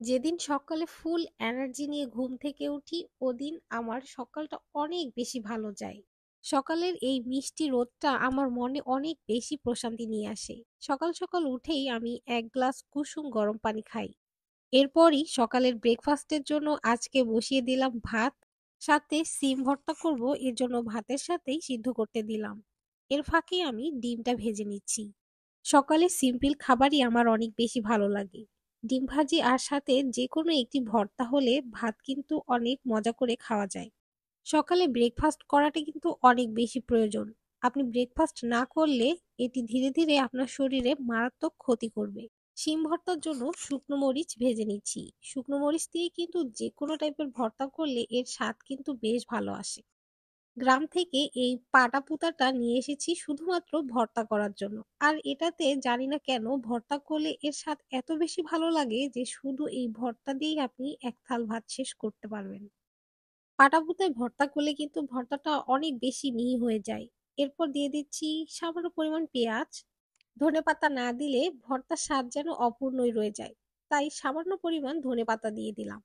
যেদিন সকালে ফুল এনার্জি নিয়ে ঘুম থেকে উঠি, ওদিন আমার সকালটা অনেক বেশি ভালো যায়। সকালের এই মিষ্টি রোদটা আমার মনে অনেক বেশি প্রশান্তি নিয়ে আসে। সকাল সকাল উঠেই আমি এক গ্লাস কুসুম গরম পানি খাই। এরপরই সকালের ব্রেকফাস্টের জন্য আজকে বসিয়ে দিলাম ভাত, সাথে সিম ভর্তা করব, এর জন্য ভাতের সাথেই সিদ্ধ করতে দিলাম। এর ফাঁকে আমি ডিমটা ভেজে নিচ্ছি। সকালে সিম্পল খাবারই আমার অনেক বেশি ভালো লাগে। ডিম ভাজি আর সাথে যে কোনো একটি ভর্তা হলে ভাত কিন্তু অনেক মজা করে খাওয়া যায়। সকালে ব্রেকফাস্ট করাটা কিন্তু অনেক বেশি প্রয়োজন। আপনি ব্রেকফাস্ট না করলে এটি ধীরে ধীরে আপনার শরীরে মারাত্মক ক্ষতি করবে। শিম ভর্তার জন্য শুকনো মরিচ ভেজে নিচ্ছি। শুকনো মরিচ দিয়ে কিন্তু যে কোনো টাইপের ভর্তা করলে এর স্বাদ কিন্তু বেশ ভালো আসে। গ্রাম থেকে এই পাটা পুঁতাটা নিয়ে এসেছি শুধুমাত্র ভর্তা করার জন্য। আর এটাতে জানি না কেন ভর্তা করলে এর স্বাদ এত বেশি ভালো লাগে যে শুধু এই ভর্তা দিয়েই আপনি এক থাল ভাত শেষ করতে পারবেন। পাটা পুঁতায় ভর্তা করলে কিন্তু ভর্তাটা অনেক বেশি মিহি হয়ে যায়। এরপর দিয়ে দিচ্ছি সামান্য পরিমাণ পেঁয়াজ। ধনেপাতা না দিলে ভর্তার স্বাদ যেন অপূর্ণই রয়ে যায়। তাই সামান্য পরিমাণ ধনেপাতা দিয়ে দিলাম।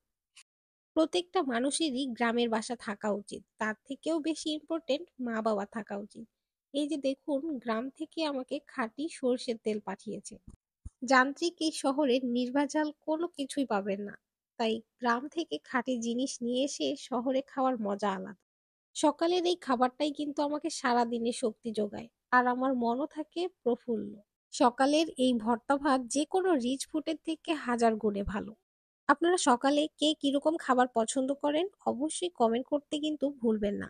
প্রত্যেকটা মানুষেরই গ্রামের বাসা থাকা উচিত। তার থেকেও বেশি ইম্পোর্টেন্ট মা-বাবা থাকা উচিত। এই যে দেখুন, গ্রাম থেকে আমাকে খাঁটি সরষের তেল পাঠিয়েছে। যান্ত্রিক এই শহরে নির্ভেজাল কোনো কিছুই পাবেন না। তাই গ্রাম থেকে খাঁটি জিনিস নিয়ে এসে শহরে খাওয়ার মজা আলাদা। সকালের এই খাবারটাই কিন্তু আমাকে সারাদিনে শক্তি যোগায়। আর আমার মনও থাকে প্রফুল্ল। সকালের এই ভর্তা ভাত যেকোনো রিচ ফুডের থেকে হাজার গুণে ভালো। আপনারা সকালে কে কিরকম খাবার পছন্দ করেন অবশ্যই কমেন্ট করতে কিন্তু ভুলবেন না।